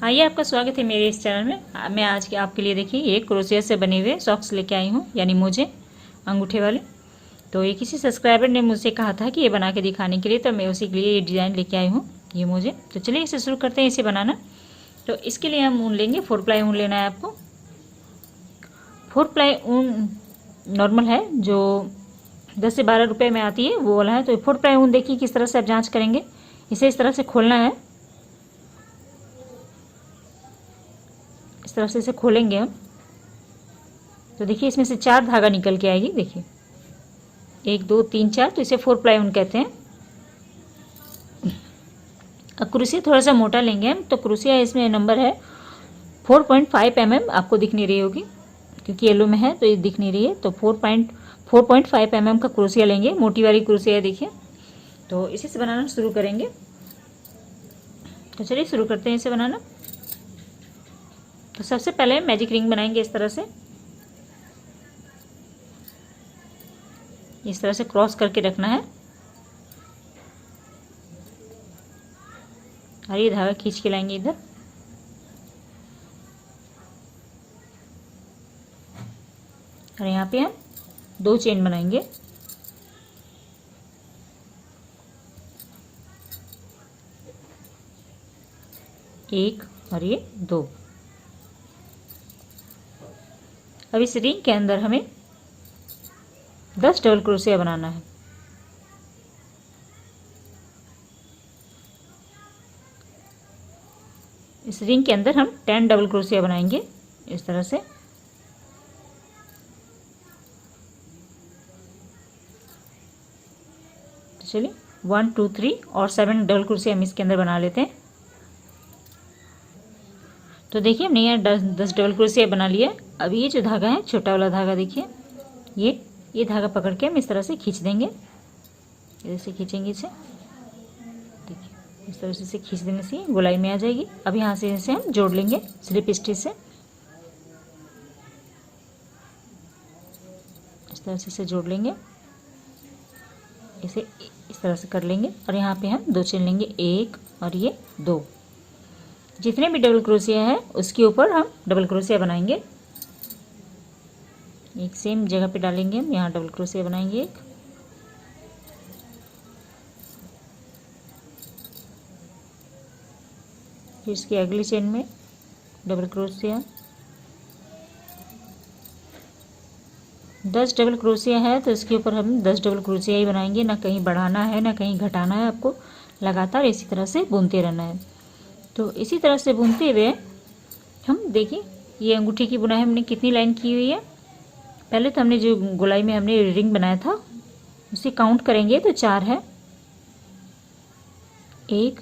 आइए, आपका स्वागत है मेरे इस चैनल में। मैं आज के आपके लिए देखिए ये क्रोशिया से बने हुए सॉक्स लेके आई हूँ, यानी मोजे अंगूठे वाले। तो ये किसी सब्सक्राइबर ने मुझसे कहा था कि ये बना के दिखाने के लिए, तो मैं उसी के लिए ये डिज़ाइन लेके आई हूँ, ये मोजे। तो चलिए इसे शुरू करते हैं इसे बनाना। तो इसके लिए हम ऊन लेंगे, 4 प्लाई ऊन लेना है आपको। 4 प्लाई ऊन नॉर्मल है, जो 10 से 12 रुपये में आती है, वो वाला है। तो 4 प्लाई ऊन देखिए किस तरह से आप जाँच करेंगे। इसे इस तरह से खोलना है, इस तरफ से इसे खोलेंगे हम। तो देखिए इसमें से 4 धागा निकल के आएगी। देखिए 1 2 3 4, तो इसे 4 प्लाई ऊन कहते हैं। अब क्रोशिया थोड़ा सा मोटा लेंगे हम। तो क्रोशिया इसमें नंबर है 4.5 mm, आपको दिख नहीं रही होगी क्योंकि येलो में है तो ये दिख नहीं रही है। तो 4.5 mm का क्रोशिया लेंगे, मोटी वाली क्रोशिया है देखिए। तो इसी से बनाना शुरू करेंगे। तो चलिए शुरू करते हैं इसे बनाना। तो सबसे पहले मैजिक रिंग बनाएंगे इस तरह से, इस तरह से क्रॉस करके रखना है और ये धागा खींच के लाएंगे इधर। और यहाँ पे हम 2 चेन बनाएंगे। एक और ये 2। अब इस रिंग के अंदर हमें 10 डबल क्रोशिया बनाना है। इस रिंग के अंदर हम 10 डबल क्रोशिया बनाएंगे इस तरह से। तो चलिए 1 2 3 और 7 डबल क्रोशिया हम इसके अंदर बना लेते हैं। तो देखिए हमने यहाँ 10 डबल क्रोशिया बना लिया। अब ये जो धागा है, छोटा वाला धागा देखिए, ये धागा पकड़ के हम इस तरह से खींच देंगे। ऐसे खींचेंगे इसे, देखिए इस तरह से इसे खींच देने से गोलाई में आ जाएगी। अब यहाँ से इसे हम जोड़ लेंगे स्लिप स्टिच से, इस तरह से इसे जोड़ लेंगे। इसे इस तरह से कर लेंगे और यहाँ पे हम 2 चेन लेंगे, 1 और ये 2। जितने भी डबल क्रोशिया है उसके ऊपर हम डबल क्रोशिया बनाएंगे। एक सेम जगह पे डालेंगे हम, यहाँ डबल क्रोशिया बनाएंगे एक। फिर इसकी अगली चेन में डबल क्रोशिया। 10 डबल क्रोशिया है तो इसके ऊपर हम 10 डबल क्रोशिया ही बनाएंगे, ना कहीं बढ़ाना है ना कहीं घटाना है। आपको लगातार इसी तरह से बुनते रहना है। तो इसी तरह से बुनते हुए हम देखिए ये अंगूठी की बुनाई हमने कितनी लाइन की हुई है। पहले तो हमने जो गोलाई में हमने रिंग बनाया था उसे काउंट करेंगे तो 4 है, 1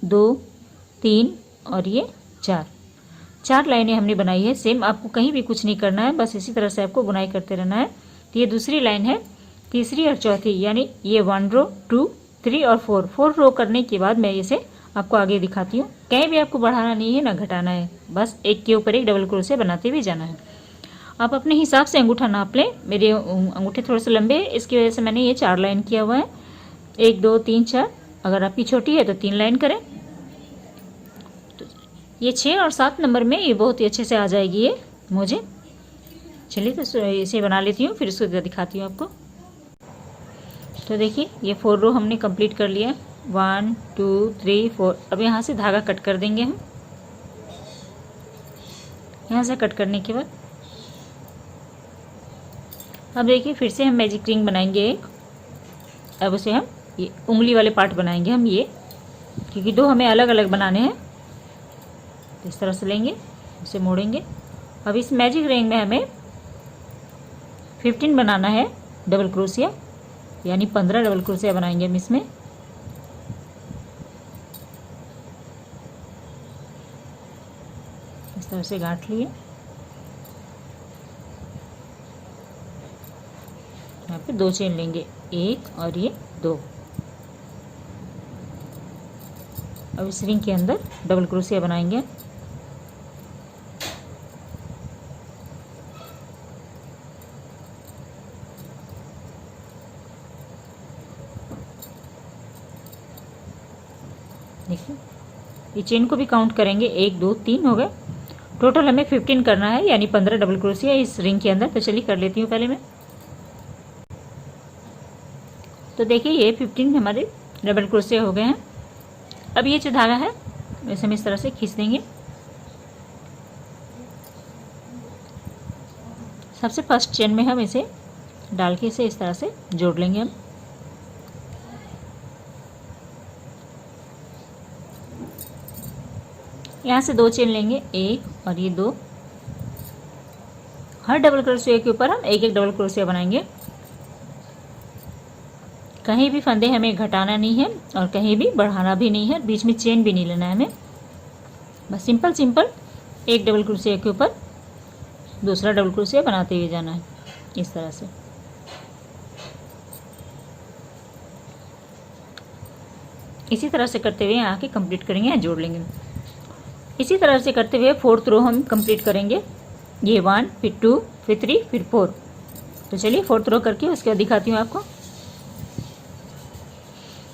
2 3 और ये 4 लाइनें हमने बनाई है। सेम आपको कहीं भी कुछ नहीं करना है, बस इसी तरह से आपको बुनाई करते रहना है। तो ये दूसरी लाइन है, तीसरी और चौथी, यानी ये 1 रो 2 3 और 4 रो करने के बाद मैं इसे आपको आगे दिखाती हूँ। कहीं भी आपको बढ़ाना नहीं है ना घटाना है, बस एक के ऊपर एक डबल क्रोशिया बनाते हुए जाना है। आप अपने हिसाब से अंगूठा नाप लें। मेरे अंगूठे थोड़े से लंबे हैं, इसकी वजह से मैंने ये 4 लाइन किया हुआ है, 1 2 3 4। अगर आपकी छोटी है तो 3 लाइन करें। तो ये 6 और 7 नंबर में ये बहुत ही अच्छे से आ जाएगी ये मुझे। चलिए तो इसे बना लेती हूँ, फिर इसको दिखाती हूँ आपको। तो देखिए ये 4 रो हमने कंप्लीट कर लिया, 1 2 3 4। अब यहाँ से धागा कट कर देंगे हम। यहाँ से कट करने के बाद अब देखिए फिर से हम मैजिक रिंग बनाएंगे एक। अब उसे हम ये उंगली वाले पार्ट बनाएंगे हम, ये क्योंकि 2 हमें अलग अलग बनाने हैं। तो इस तरह से लेंगे, इसे मोड़ेंगे। अब इस मैजिक रिंग में हमें 15 बनाना है डबल क्रोशिया, यानी 15 डबल क्रोशिया बनाएंगे हम इसमें। इस तरह से गांठ लिए, यहाँ पे 2 चेन लेंगे, 1 और ये 2। अब इस रिंग के अंदर डबल क्रोशिया बनाएंगे। देखिए ये चेन को भी काउंट करेंगे, 1 2 3 हो गए। टोटल हमें 15 करना है, यानी 15 डबल क्रोशिया इस रिंग के अंदर। तो चलिए कर लेती हूँ पहले मैं। तो देखिए ये 15 हमारे डबल क्रोशिया हो गए हैं। अब ये जो धागा है इसे हम इस तरह से खींच देंगे। सबसे फर्स्ट चेन में हम इसे डाल के इसे इस तरह से जोड़ लेंगे हम। यहाँ से 2 चेन लेंगे, 1 और ये 2। हर डबल क्रोशिया के ऊपर हम 1 1 डबल क्रोशिया बनाएंगे। कहीं भी फंदे हमें घटाना नहीं है और कहीं भी बढ़ाना भी नहीं है, बीच में चेन भी नहीं लेना है हमें। बस सिंपल सिंपल 1 डबल क्रोशिया के ऊपर दूसरा डबल क्रोशिया बनाते हुए जाना है इस तरह से। इसी तरह से करते हुए यहाँ के कंप्लीट करेंगे, यहाँ जोड़ लेंगे। इसी तरह से करते हुए 4th रो हम कंप्लीट करेंगे। ये 1 फिर 2 फिर 3 फिर 4। तो चलिए 4th रो करके उसके बाद दिखाती हूँ आपको।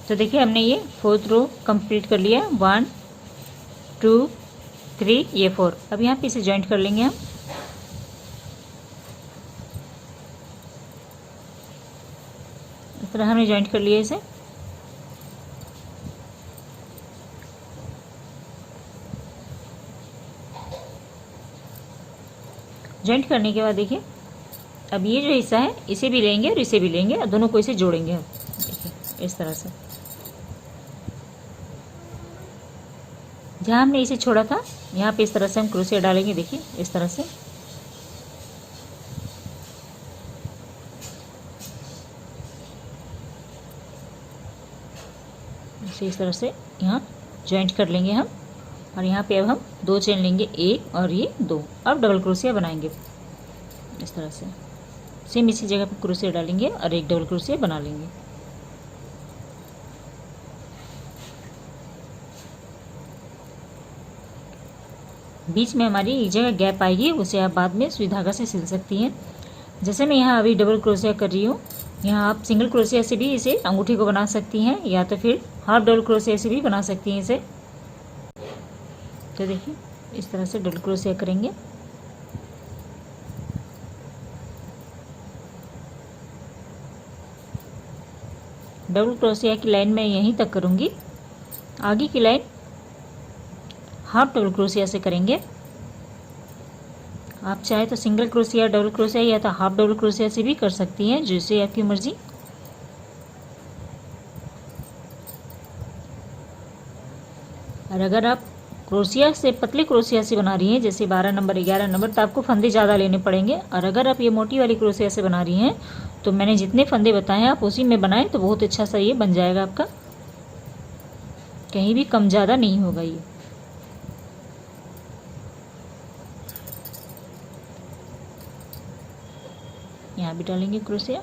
तो देखिए हमने ये 4th रो कंप्लीट कर लिया, 1 2 3 ये 4। अब यहाँ पे इसे ज्वाइंट कर लेंगे हम। इस तरह हमने ज्वाइंट कर लिया इसे। ज्वाइंट करने के बाद देखिए अब ये जो हिस्सा है इसे भी लेंगे और इसे भी लेंगे और दोनों को इसे जोड़ेंगे हम। देखिए इस तरह से जहाँ हमने इसे छोड़ा था यहाँ पे इस तरह से हम क्रोशिया डालेंगे। देखिए इस तरह से इस तरह से यहाँ ज्वाइंट कर लेंगे हम। और यहाँ पे अब हम 2 चेन लेंगे, 1 और ये 2। अब डबल क्रोशिया बनाएंगे इस तरह से। सेम इसी जगह पे क्रोशिया डालेंगे और 1 डबल क्रोशिया बना लेंगे। बीच में हमारी एक जगह गैप आएगी, उसे आप बाद में सुई धागा से सिल सकती हैं। जैसे मैं यहाँ अभी डबल क्रोशिया कर रही हूँ, यहाँ आप सिंगल क्रोशिया से भी इसे अंगूठी को बना सकती हैं या तो फिर हाफ डबल क्रोशिया से भी बना सकती हैं इसे। तो देखिए इस तरह से डबल क्रोशिया करेंगे। डबल क्रोशिया की लाइन मैं यहीं तक करूँगी, आगे की लाइन हाफ डबल क्रोशिया से करेंगे। आप चाहे तो सिंगल क्रोशिया, डबल क्रोशिया या तो हाफ डबल क्रोशिया से भी कर सकती हैं, जैसे आपकी मर्जी। और अगर आप क्रोशिया से पतले क्रोशिया से बना रही हैं जैसे 12 नंबर 11 नंबर, तो आपको फंदे ज़्यादा लेने पड़ेंगे। और अगर आप ये मोटी वाली क्रोशिया से बना रही हैं तो मैंने जितने फंदे बताए हैं आप उसी में बनाएं तो बहुत अच्छा सा ये बन जाएगा आपका, कहीं भी कम ज़्यादा नहीं होगा ये। यहाँ भी डालेंगे क्रोशिया।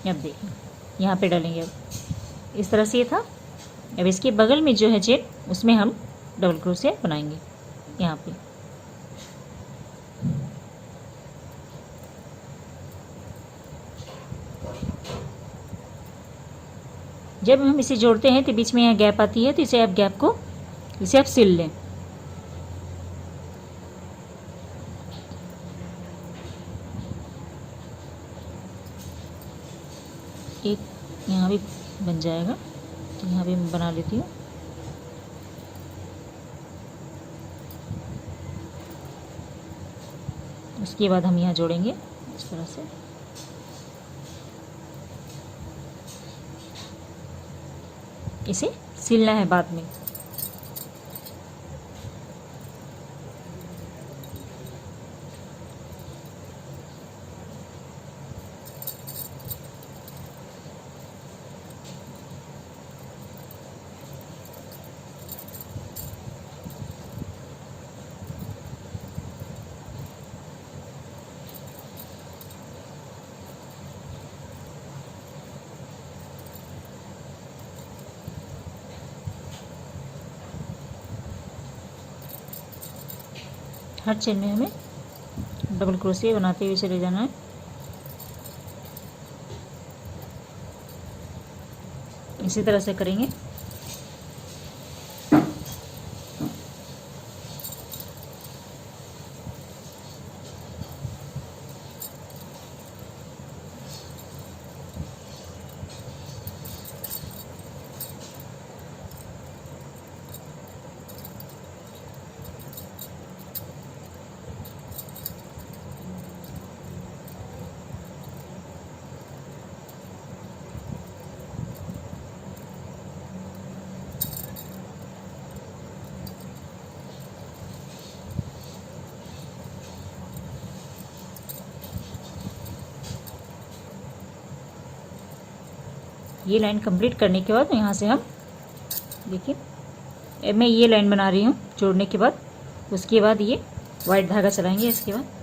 अब देखिए यहाँ पे डालेंगे। अब इस तरह से ये था। अब इसके बगल में जो है चेन उसमें हम डबल क्रोशिया बनाएंगे यहाँ पे। जब हम इसे जोड़ते हैं तो बीच में यहाँ गैप आती है, तो इसे आप गैप को इसे आप सिल लें। एक यहाँ भी बन जाएगा, तो यहाँ भी मैं बना लेती हूँ। उसके बाद हम यहाँ जोड़ेंगे इस तरह से। इसे सिलना है बाद में। हर चेन में हमें डबल क्रोशिया बनाते हुए चले जाना है। इसी तरह से करेंगे। ये लाइन कंप्लीट करने के बाद यहाँ से हम देखिए मैं ये लाइन बना रही हूँ जोड़ने के बाद। उसके बाद ये वाइट धागा चलाएंगे। इसके बाद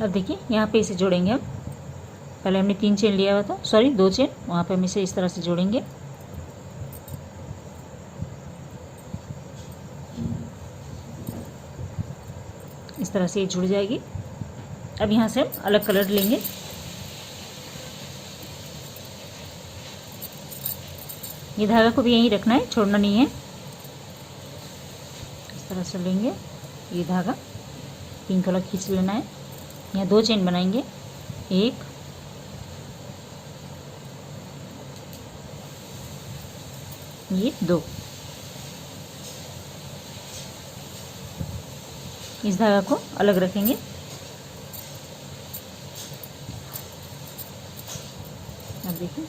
अब देखिए यहाँ पे इसे जोड़ेंगे हम। पहले हमने 3 चेन लिया हुआ था, सॉरी 2 चेन, वहाँ पे हम इसे इस तरह से जोड़ेंगे। इस तरह से ये जुड़ जाएगी। अब यहाँ से हम अलग कलर लेंगे। ये धागा को भी यहीं रखना है, छोड़ना नहीं है। इस तरह से लेंगे, ये धागा पिंक वाला खींच लेना है। यहाँ 2 चेन बनाएंगे, 1 ये 2। इस धागा को अलग रखेंगे। अब देखिए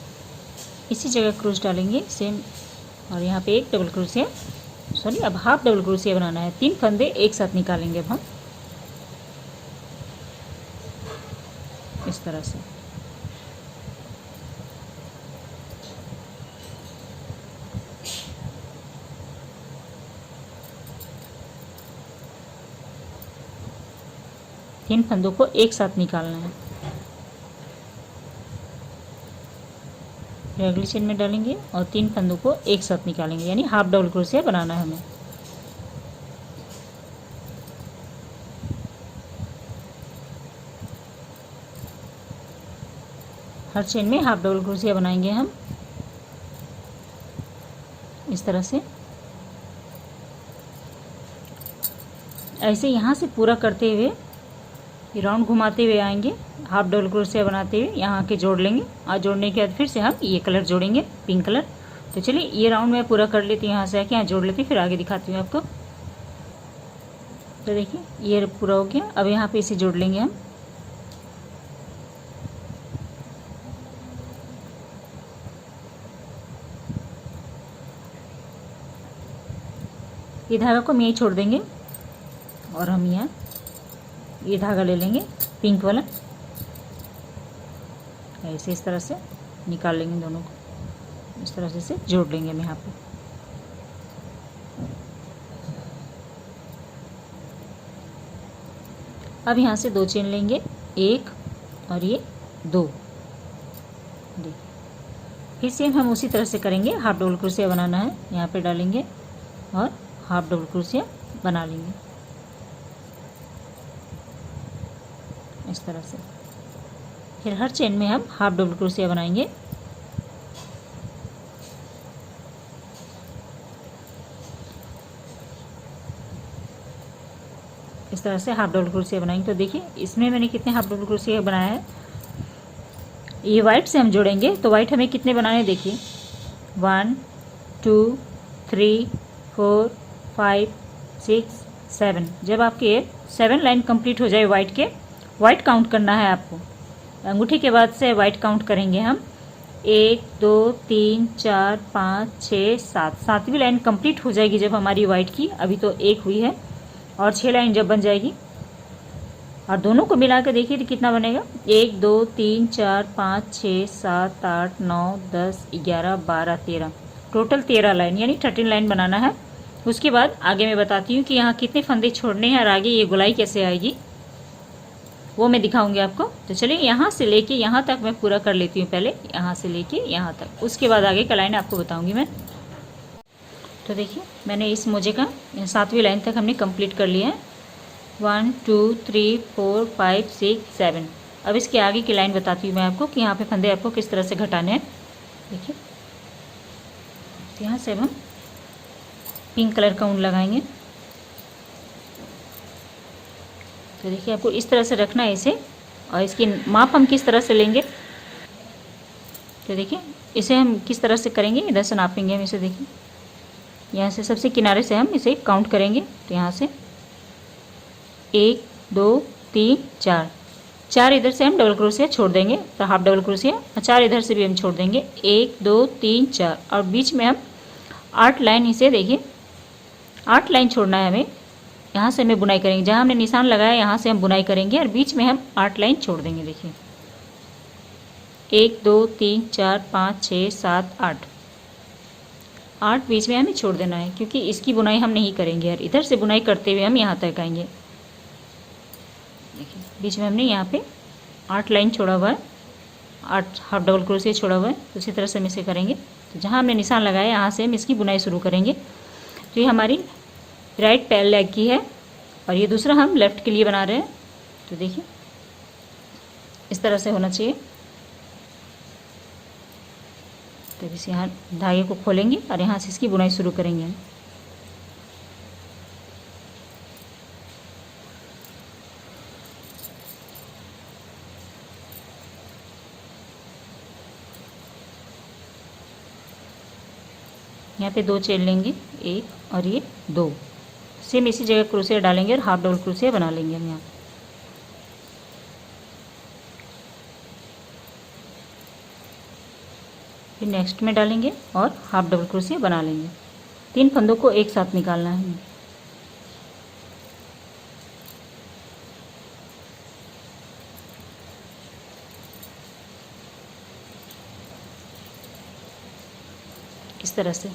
इसी जगह क्रोच डालेंगे सेम, और यहाँ पे एक डबल क्रोशिया, सॉरी अब हाफ डबल क्रोशिया बनाना है। 3 फंदे एक साथ निकालेंगे अब हम इस तरह से। तीन फंदों को एक साथ निकालना है। फिर अगली चेन में डालेंगे और 3 फंदों को एक साथ निकालेंगे, यानी हाफ डबल क्रोशिया बनाना है हमें। हर चेन में हाफ डबल क्रोशिया बनाएंगे हम इस तरह से। ऐसे यहाँ से पूरा करते हुए राउंड घुमाते हुए आएंगे, हाफ डबल क्रोशिया बनाते हुए यहाँ आके जोड़ लेंगे, और जोड़ने के बाद फिर से हम ये कलर जोड़ेंगे, पिंक कलर। तो चलिए ये राउंड मैं पूरा कर लेती हूँ, यहाँ से आके यहाँ जोड़ लेती हूँ, फिर आगे दिखाती हूँ आपको। तो देखिए ये पूरा हो गया। अब यहाँ पे इसे जोड़ लेंगे हम। ये धागा को हम यहीं छोड़ देंगे और हम यहाँ ये धागा ले लेंगे पिंक वाला, ऐसे इस तरह से निकाल लेंगे दोनों को, इस तरह से इसे जोड़ लेंगे हम यहाँ पे। अब यहाँ से 2 चेन लेंगे, 1 और ये 2। देखिए फिर सेम हम उसी तरह से करेंगे। हाफ डबल क्रोशिया बनाना है, यहाँ पे डालेंगे और हाफ डबल क्रोशिया बना लेंगे इस तरह से। फिर हर चेन में हम हाफ डबल क्रोशिया बनाएंगे। इस तरह से हाफ डबल क्रोशिया बनाएंगे। तो देखिए इसमें मैंने कितने हाफ डबल क्रोशिया बनाया है। ये वाइट से हम जोड़ेंगे, तो वाइट हमें कितने बनाने हैं देखिए, 1 2 3 4 5 6 7। जब आपके 7 लाइन कंप्लीट हो जाए वाइट के, वाइट काउंट करना है आपको, अंगूठी के बाद से वाइट काउंट करेंगे हम, 1 2 3 4 5 6 7, सातवीं लाइन कंप्लीट हो जाएगी जब हमारी वाइट की, अभी तो एक हुई है, और 6 लाइन जब बन जाएगी और दोनों को मिला कर देखिए तो कितना बनेगा, 1 2 3 4 5 6 7 8 9 10 11 12 13, टोटल 13 लाइन यानी 13 लाइन बनाना है। उसके बाद आगे मैं बताती हूँ कि यहाँ कितने फंदे छोड़ने हैं और आगे ये गोलाई कैसे आएगी वो मैं दिखाऊंगी आपको। तो चलिए यहाँ से लेके यहाँ तक मैं पूरा कर लेती हूँ, पहले यहाँ से लेके यहाँ तक, उसके बाद आगे का लाइन आपको बताऊंगी मैं। तो देखिए मैंने इस मोजे का 7वीं लाइन तक हमने कंप्लीट कर लिया है, 1 2 3 4 5 6 7। अब इसके आगे की लाइन बताती हूँ मैं आपको कि यहाँ पे फंदे आपको किस तरह से घटाने हैं। देखिए यहाँ से अब हम पिंक कलर का ऊन लगाएंगे। तो देखिए आपको इस तरह से रखना है इसे, और इसकी माप हम किस तरह से लेंगे, तो देखिए इसे हम किस तरह से करेंगे, इधर से नापेंगे हम इसे। देखिए यहाँ से सबसे किनारे से हम इसे काउंट करेंगे, तो यहाँ से 1 2 3 4, 4 इधर से हम डबल क्रोशिया छोड़ देंगे, तो हाफ डबल क्रोशिया, और 4 इधर से भी हम छोड़ देंगे, 1 2 3 4, और बीच में हम 8 लाइन इसे देखिए 8 लाइन छोड़ना है हमें। यहाँ से हमें बुनाई करेंगे, जहाँ हमने निशान लगाया यहाँ से हम बुनाई करेंगे और बीच में हम 8 लाइन छोड़ देंगे। देखिए 1 2 3 4 5 6 7 8, 8 बीच में हमें छोड़ देना है, क्योंकि इसकी बुनाई हम नहीं करेंगे और इधर से बुनाई करते हुए हम यहाँ तक आएंगे। देखिए बीच में हमने यहाँ पे 8 लाइन छोड़ा हुआ है, 8 हाफ डबल क्रोशिया छोड़ा हुआ है, उसी तरह से हम इसे करेंगे। तो जहाँ हमने निशान लगाया यहाँ से हम इसकी बुनाई शुरू करेंगे। तो ये हमारी राइट पैर लेग की है और ये दूसरा हम लेफ़्ट के लिए बना रहे हैं। तो देखिए इस तरह से होना चाहिए। तो इस यहाँ धागे को खोलेंगे और यहाँ से इसकी बुनाई शुरू करेंगे। यहाँ पे 2 चेन लेंगे, 1 और ये 2, सेम इसी जगह क्रोशिया डालेंगे और हाफ डबल क्रोशिया बना लेंगे हम यहाँ। फिर नेक्स्ट में डालेंगे और हाफ डबल क्रोशिया बना लेंगे। 3 फंदों को एक साथ निकालना है। इस तरह से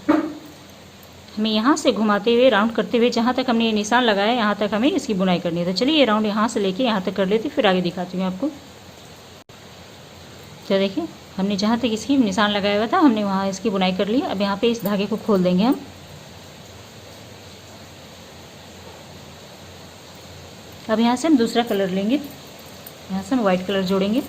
हमें यहाँ से घुमाते हुए राउंड करते हुए जहाँ तक हमने ये निशान लगाया यहाँ तक हमें इसकी बुनाई करनी है। तो चलिए ये राउंड यहाँ से लेके यहाँ तक कर लेते, फिर आगे दिखाती हूँ आपको। तो देखिए हमने जहाँ तक इसकी निशान लगाया हुआ था हमने वहाँ इसकी बुनाई कर ली। अब यहाँ पे इस धागे को खोल देंगे हम। अब यहाँ से हम दूसरा कलर लेंगे, यहाँ से हम वाइट कलर जोड़ेंगे।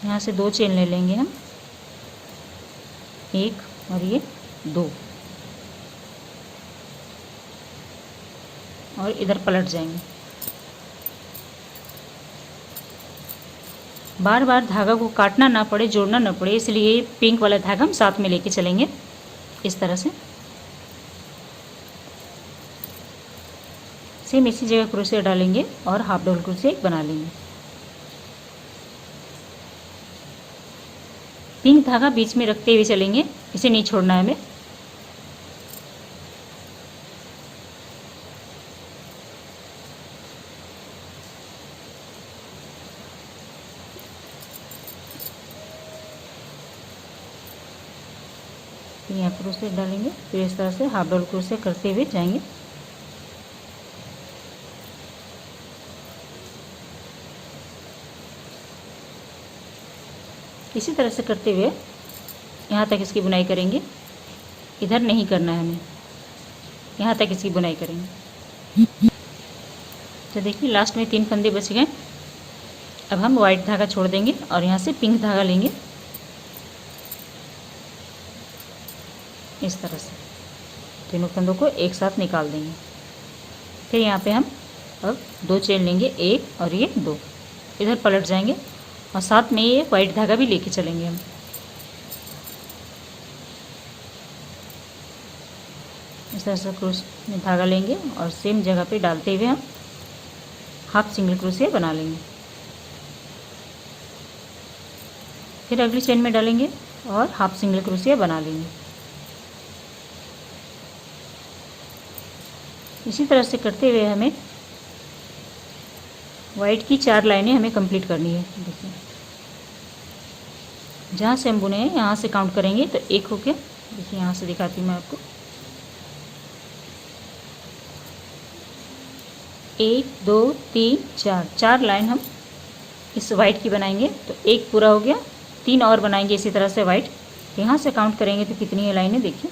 यहाँ से 2 चेन ले लेंगे हम, 1 और ये 2, और इधर पलट जाएंगे। बार बार धागा को काटना ना पड़े, जोड़ना ना पड़े, इसलिए पिंक वाला धागा हम साथ में लेके चलेंगे इस तरह से। सेम इसी जगह क्रोशिया डालेंगे और हाफ डबल क्रोशिया बना लेंगे। पिंक धागा बीच में रखते हुए चलेंगे, इसे नहीं छोड़ना है हमें। यहाँ क्रोशिया डालेंगे, फिर इस तरह से हाफ डबल क्रोशिया करते हुए जाएंगे। इसी तरह से करते हुए यहाँ तक इसकी बुनाई करेंगे। इधर नहीं करना है हमें, यहाँ तक इसकी बुनाई करेंगे। तो देखिए लास्ट में 3 फंदे बच गए। अब हम वाइट धागा छोड़ देंगे और यहाँ से पिंक धागा लेंगे इस तरह से। तीनों फंदों को एक साथ निकाल देंगे। फिर यहाँ पे हम अब 2 चेन लेंगे, 1 और ये 2, इधर पलट जाएंगे और साथ में ये वाइट धागा भी लेके चलेंगे हम। इस तरह से क्रोश में धागा लेंगे और सेम जगह पे डालते हुए हम हाफ सिंगल क्रोशिया बना लेंगे। फिर अगली चेन में डालेंगे और हाफ सिंगल क्रोशिया बना लेंगे। इसी तरह से करते हुए हमें वाइट की 4 लाइनें हमें कंप्लीट करनी है। देखिए जहाँ से हम बुने हैं यहाँ से काउंट करेंगे तो एक होके, देखिए यहाँ से दिखाती हूँ मैं आपको, 1 2 3 4, 4 लाइन हम इस वाइट की बनाएंगे। तो एक पूरा हो गया, 3 और बनाएंगे इसी तरह से वाइट। यहाँ से काउंट करेंगे तो कितनी है लाइनें, देखिए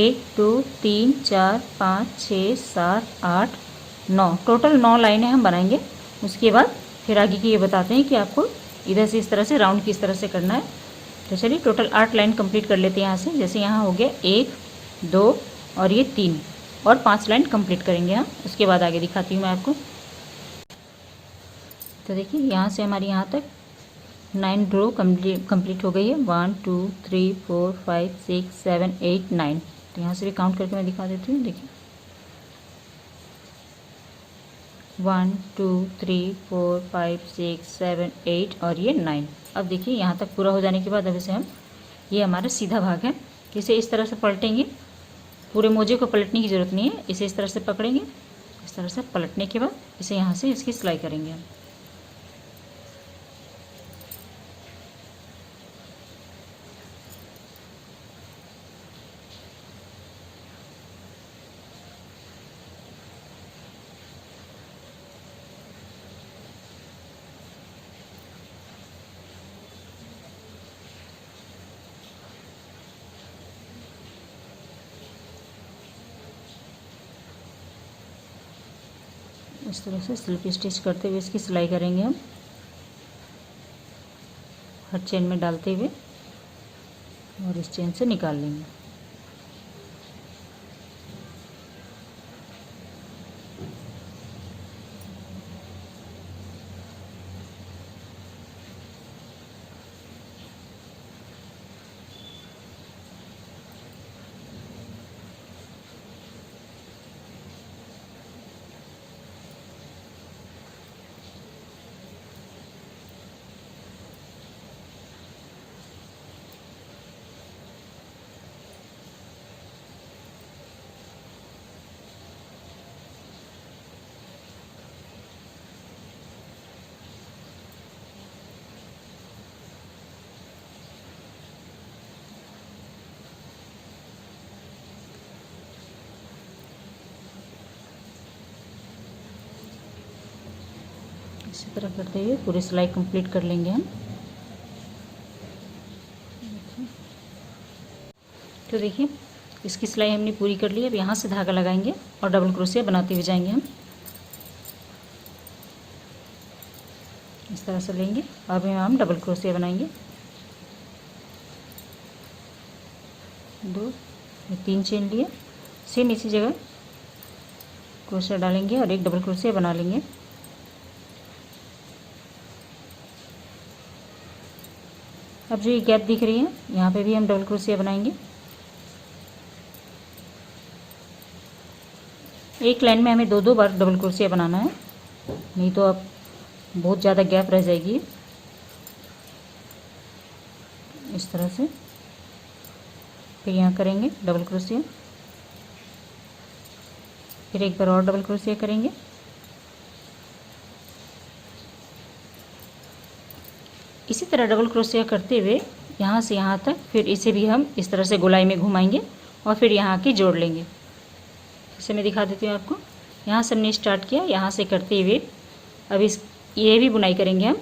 1 2 3 4 5 6 7 8 9, टोटल 9 लाइनें हम बनाएंगे। उसके बाद फिर आगे की ये बताते हैं कि आपको इधर से इस तरह से राउंड किस तरह से करना है। तो चलिए टोटल 8 लाइन कंप्लीट कर लेते हैं यहाँ से। जैसे यहाँ हो गया 1 2 और ये 3 और 5 लाइन कंप्लीट करेंगे हम। उसके बाद आगे दिखाती हूँ मैं आपको। तो देखिए यहाँ से हमारी यहाँ तक 9 रो कंप्लीट हो गई है। 1 2 3 4 5 6 7 8 9। तो यहाँ से भी काउंट करके मैं दिखा देती हूँ। देखिए 1 2 3 4 5 6 7 8 और ये 9। अब देखिए यहाँ तक पूरा हो जाने के बाद अब इसे हम, ये हमारा सीधा भाग है, इसे इस तरह से पलटेंगे। पूरे मोजे को पलटने की ज़रूरत नहीं है, इसे इस तरह से पकड़ेंगे। इस तरह से पलटने के बाद इसे यहाँ से इसकी सिलाई करेंगे हम। इस तरह से स्लिप स्टिच करते हुए इसकी सिलाई करेंगे हम, हर चेन में डालते हुए और इस चेन से निकाल लेंगे। इसी तरह करते हुए पूरी सिलाई कंप्लीट कर लेंगे हम। तो देखिए इसकी सिलाई हमने पूरी कर ली। अब यहाँ से धागा लगाएंगे और डबल क्रोशिया बनाते हुए जाएंगे हम। इस तरह से लेंगे, अब हम डबल क्रोशिया बनाएंगे। 2 3 चेन लिए, सेम इसी जगह क्रोशिया डालेंगे और एक डबल क्रोशिया बना लेंगे। अब जो ये गैप दिख रही है यहाँ पे भी हम डबल क्रोशिया बनाएंगे। एक लाइन में हमें 2-2 बार डबल क्रोशिया बनाना है, नहीं तो अब बहुत ज़्यादा गैप रह जाएगी। इस तरह से फिर यहाँ करेंगे डबल क्रोशिया, फिर एक बार और डबल क्रोशिया करेंगे। इसी तरह डबल क्रोशिया करते हुए यहाँ से यहाँ तक, फिर इसे भी हम इस तरह से गोलाई में घुमाएंगे और फिर यहाँ के जोड़ लेंगे। इसे मैं दिखा देती हूँ आपको। यहाँ से हमने स्टार्ट किया, यहाँ से करते हुए अब ये भी बुनाई करेंगे हम,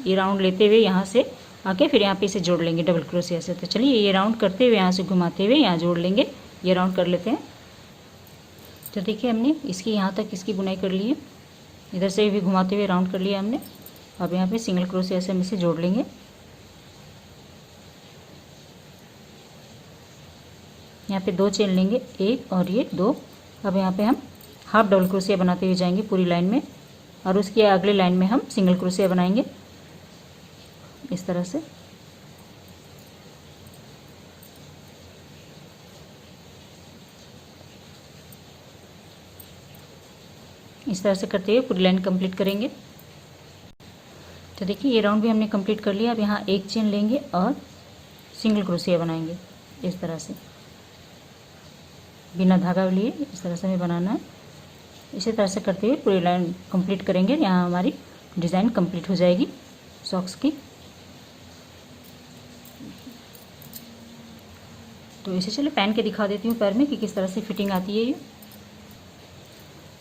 ये राउंड लेते हुए यहाँ से आके फिर यहाँ पे इसे जोड़ लेंगे डबल क्रोशिया से। तो चलिए ये राउंड करते हुए यहाँ से घुमाते हुए यहाँ जोड़ लेंगे, ये राउंड कर लेते हैं। तो देखिए हमने इसकी यहाँ तक इसकी बुनाई कर ली है, इधर से भी घुमाते हुए राउंड कर लिया हमने। अब यहाँ पे सिंगल क्रोशिया से हम इसे जोड़ लेंगे। यहाँ पे 2 चेन लेंगे, 1 और ये 2। अब यहाँ पे हम हाफ डबल क्रोशिया बनाते हुए जाएंगे पूरी लाइन में, और उसके अगले लाइन में हम सिंगल क्रोशिया बनाएंगे इस तरह से। इस तरह से करते हुए पूरी लाइन कंप्लीट करेंगे। तो देखिए ये राउंड भी हमने कंप्लीट कर लिया। अब यहाँ एक चेन लेंगे और सिंगल क्रोशिया बनाएंगे इस तरह से, बिना धागा लिए इस तरह से हमें बनाना है। इसी तरह से करते हुए पूरी लाइन कंप्लीट करेंगे। यहाँ हमारी डिज़ाइन कंप्लीट हो जाएगी सॉक्स की। तो इसे चलिए पहन के दिखा देती हूँ पैर में कि किस तरह से फिटिंग आती है ये।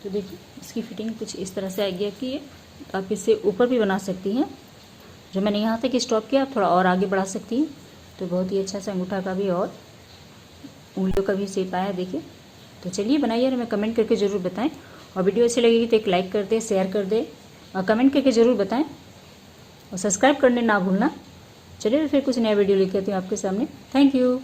तो देखिए इसकी फिटिंग कुछ इस तरह से आएगी कि ये आप इससे ऊपर भी बना सकती हैं। जो मैंने यहाँ तक स्टॉप किया आप थोड़ा और आगे बढ़ा सकती हैं। तो बहुत ही अच्छा से अंगूठा का भी और उंगलियों का भी शेप आया देखिए। तो चलिए बनाइए और हमें कमेंट करके ज़रूर बताएं। और वीडियो अच्छी लगेगी तो एक लाइक कर दें, शेयर कर दें और कमेंट करके ज़रूर बताएं और सब्सक्राइब करने ना भूलना। चलिए फिर कुछ नया वीडियो लेकर आती हूँ आपके सामने। Thank you.